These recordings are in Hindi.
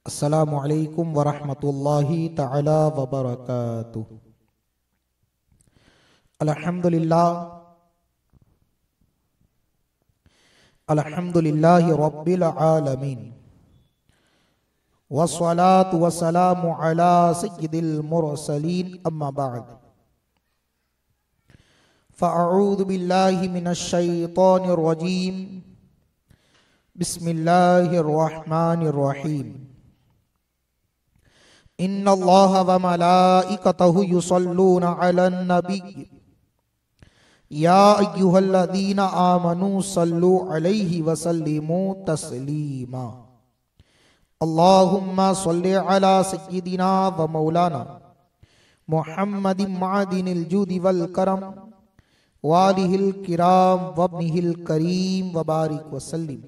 अस्सलामु अलैकुम वरहमतुल्लाहि तआला वबरकातुहू। अल्हम्दुलिल्लाह अल्हम्दुलिल्लाहि रब्बिल आलमीन वस्सलातु वस्सलामु अला सय्यिदिल मुरसलीन अम्मा बअद फ़अऊज़ु बिल्लाहि मिनश शैतानिर रजीम बिस्मिल्लाहिर रहमानिर रहीम। इन्नल्लाहा व मलाइकतहु युसल्लूना अलन नबी या अय्युहल्लज़ीना आमनू सल्लु अलैहि व सल्लिमू तस्लीमा। अल्लाहुम्मा सल्लि अला सय्यिदिना व मौलाना मुहम्मदिन मादिनिल जूदि वल करम वालिहिल किराम वब्निहिल करीम व बारिक व सल्लिम।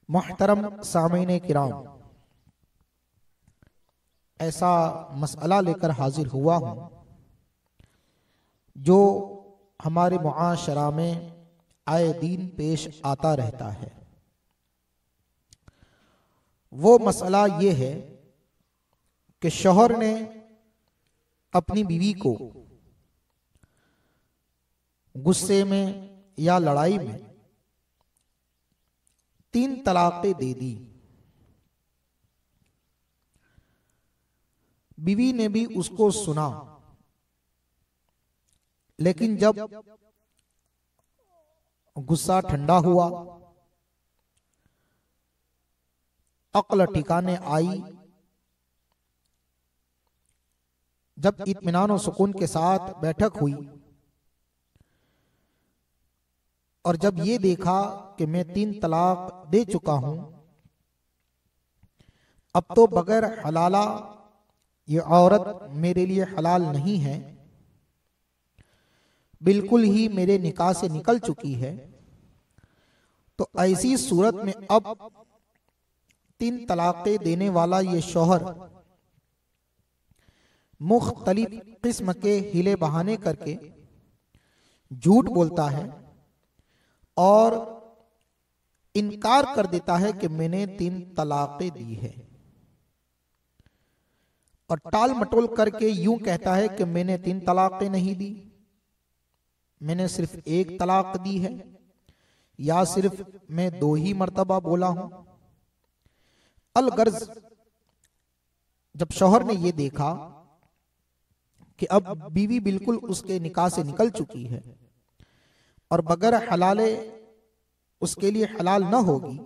मुहतरम सामीन किराम, ऐसा मसला लेकर हाजिर हुआ हूँ जो हमारे मुआशरा में आए दिन पेश आता रहता है। वो मसला ये है कि शौहर ने अपनी बीवी को गुस्से में या लड़ाई में 3 तलाक़ें दे दी। बीवी ने भी उसको सुना, लेकिन जब गुस्सा ठंडा हुआ, अक्ल ठिकाने आई, जब इत्मीनान और सुकून के साथ बैठक हुई और जब ये देखा कि मैं 3 तलाक दे चुका हूं, अब तो बगैर हलाला ये औरत मेरे लिए हलाल नहीं है, बिल्कुल ही मेरे निकाह से निकल चुकी है, तो ऐसी सूरत में अब 3 तलाक़ें देने वाला ये शौहर मुख्तलिफ किस्म के हिले बहाने करके झूठ बोलता है और इनकार कर देता है कि मैंने 3 तलाक़ें दी है, और टाल मटोल करके यूं कहता है कि मैंने 3 तलाक़ें नहीं दी, मैंने सिर्फ 1 तलाक दी है, या सिर्फ मैं 2 ही मर्तबा बोला हूं। अलगर्ज जब शौहर ने यह देखा कि अब बीवी बिल्कुल उसके निकाह से निकल चुकी है और बगैर हलाले उसके लिए हलाल न होगी,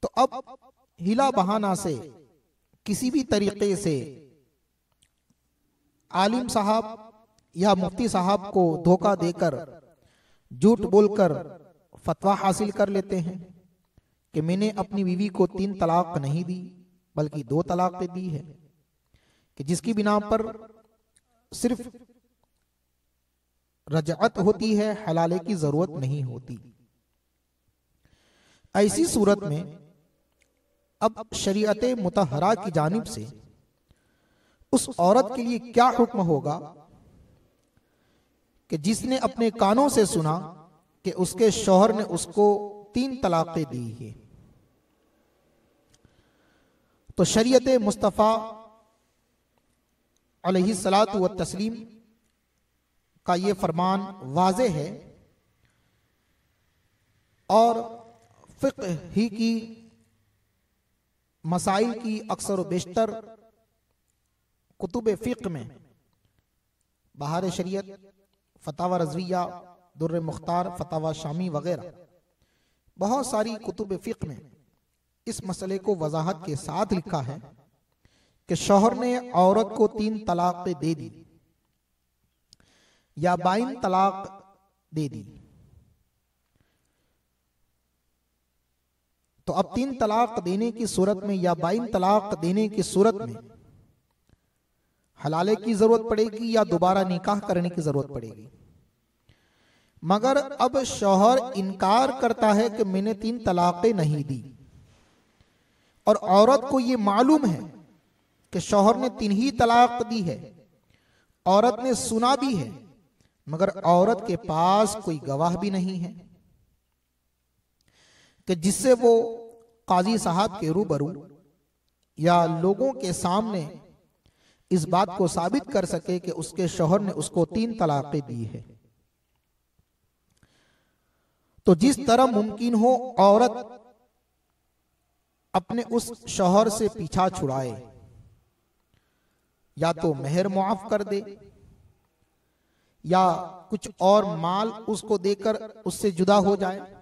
तो अब हिला बहाना से किसी भी तरीके से आलिम साहब या मुफ्ती साहब को धोखा देकर झूठ बोलकर फतवा हासिल कर लेते हैं कि मैंने अपनी बीवी को 3 तलाक नहीं दी बल्कि 2 तलाक दी है, कि जिसकी बिना पर सिर्फ रजअत होती है, हलाले की जरूरत नहीं होती। ऐसी सूरत में अब शरीयत मुतहरा की जानिब से उस औरत के लिए क्या हुक्म होगा कि जिसने अपने कानों से सुना कि उसके शौहर ने उसको 3 तलाक़ें दी है। तो शरीयत मुस्तफ़ा अलैहिस्सलातु व तस्लीम का ये फरमान वाज़े है और फ़िक़्ह ही की मसाइल की अक्सर व बेशतर कुतुब फ़िक़्ह में बहार शरीयत, फतावा रज़विया, दुर्र मुख्तार, फतावा शामी वगैरह बहुत सारी कुतुब फ़िक़्ह में इस मसले को वजाहत के साथ लिखा है कि शौहर ने औरत को 3 तलाक़ें दे दी या बाइन तलाक दे दी, तो अब 3 तलाक देने की सूरत में या बाइन तलाक देने की सूरत में हलाले की जरूरत पड़ेगी या दोबारा निकाह करने की जरूरत पड़ेगी। मगर अब शौहर इनकार करता है कि मैंने 3 तलाक़ें नहीं दी, और औरत को यह मालूम है कि शौहर ने 3 ही तलाक दी है, औरत ने सुना भी है, मगर औरत के पास कोई गवाह भी नहीं है। कि जिससे वो काजी साहब के रूबरू या लोगों के सामने इस बात को साबित कर सके कि उसके शौहर ने उसको 3 तलाक़ें दी है। तो जिस तरह मुमकिन हो औरत अपने उस शौहर से पीछा छुड़ाए, या तो मेहर मुआफ कर दे या कुछ और माल उसको देकर उससे जुदा हो जाए।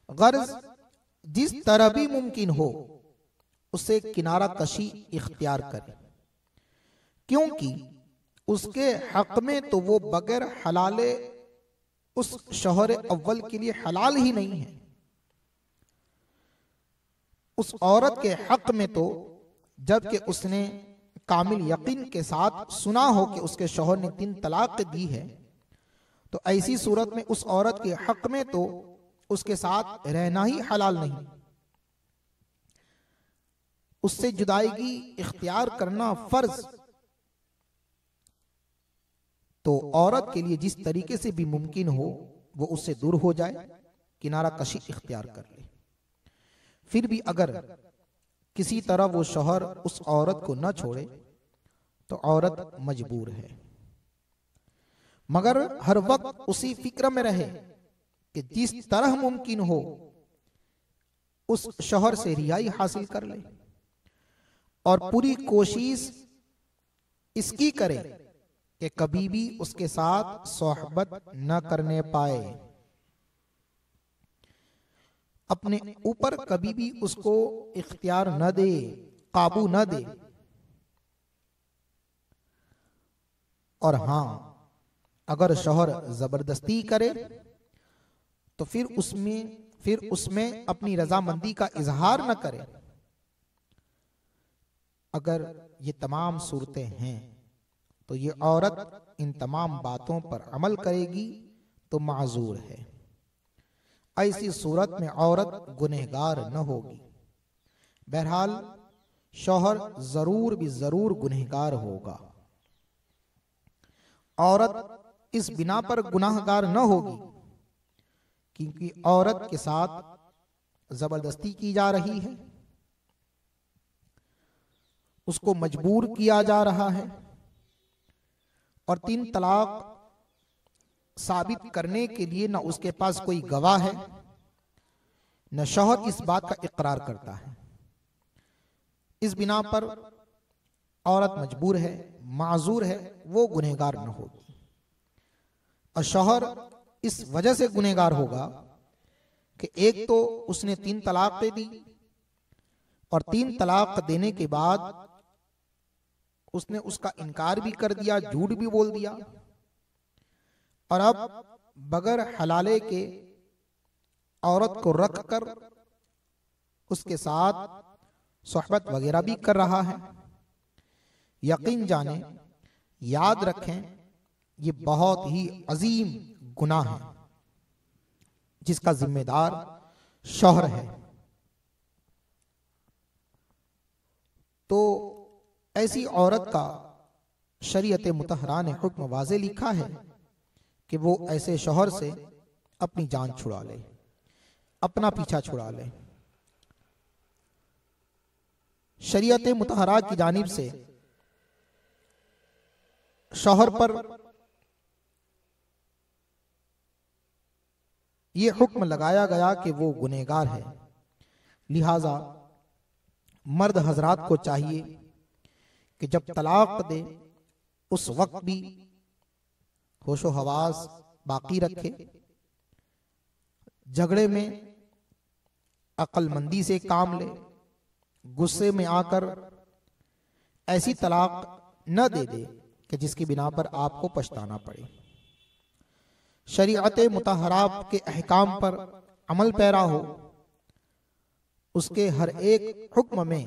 गर्ज जिस तरह भी मुमकिन हो उसे किनारा कशी इख्तियार करे, क्योंकि उसके हक में तो वो बगैर हलाले उस शौहर अव्वल के लिए हलाल ही नहीं है। उस औरत के हक में तो जबकि उसने कामिल यकीन के साथ सुना हो कि उसके शौहर ने 3 तलाक दी है, तो ऐसी सूरत में उस औरत के हक में तो उसके साथ रहना ही हलाल नहीं, उससे जुदाईगी इख्तियार करना फर्ज। तो औरत के लिए जिस तरीके से भी मुमकिन हो वो उससे दूर हो जाए, किनारा कशी इख्तियार कर ले। फिर भी अगर किसी तरह वो शौहर उस औरत को न छोड़े तो औरत मजबूर है, मगर हर वक्त उसी फिक्र में रहे कि जिस तरह मुमकिन हो उस शौहर से रिहाई हासिल कर ले और पूरी कोशिश इसकी करे कि कभी भी उसके साथ सोहबत न करने पाए, अपने ऊपर कभी भी उसको इख्तियार न दे, काबू न दे। और हां, अगर शौहर जबरदस्ती करे तो फिर उसमें अपनी रजामंदी का इजहार न करे। अगर ये तमाम सूरतें हैं तो ये औरत इन तमाम बातों पर अमल करेगी तो माजूर है। ऐसी सूरत में औरत गुनहगार न होगी। बहरहाल शौहर जरूर भी जरूर गुनहगार होगा। औरत इस बिना पर गुनाहगार न होगी क्योंकि औरत के साथ जबरदस्ती की जा रही है, उसको मजबूर किया जा रहा है, और 3 तलाक साबित करने के लिए न उसके पास कोई गवाह है, न शौहर इस बात का इकरार करता है। इस बिना पर औरत मजबूर है, माजूर है, वो गुनहगार न होगी। और शौहर इस वजह से गुनहगार होगा कि एक तो उसने 3 तलाक दी और 3 तलाक देने के बाद उसने उसका इनकार भी कर दिया, झूठ भी बोल दिया, और अब बगैर हलाले के औरत को रख कर उसके साथ सोहबत वगैरह भी कर रहा है। यकीन जाने, याद रखें, ये बहुत ही अजीम गुनाह है जिसका जिम्मेदार शौहर है। तो ऐसी औरत का शरीयत मुतहरा ने हुक्म वाज़े लिखा है कि वो ऐसे शौहर से अपनी जान छुड़ा ले, अपना पीछा छुड़ा ले। शरीयत मुतहरा की जानिब से शौहर पर यह हुक्म लगाया गया कि वो गुनहगार है। लिहाजा मर्द हजरात को चाहिए कि जब तलाक दे उस वक्त भी होशो हवास बाकी रखे, झगड़े में अक्लमंदी से काम ले, गुस्से में आकर ऐसी तलाक न दे दे कि जिसकी बिना पर आपको पछताना पड़े। शरीअत मुतहरा के अहकाम पर अमल पैरा हो, उसके हर एक हुक्म में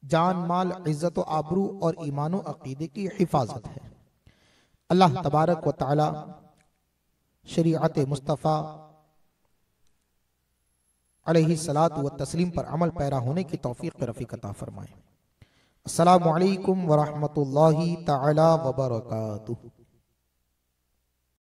जान माल इज्जत व आबरू और ईमान व अकीदे की हिफाजत है। अल्लाह तबारक व तआला शरीअत मुस्तफ़ा अलैहि सलातु व तस्लीम पर अमल पैरा होने की तौफीक रफ़ीक अता फरमाए। अस्सलामु अलैकुम व रहमतुल्लाहि तआला व बरकातुहू।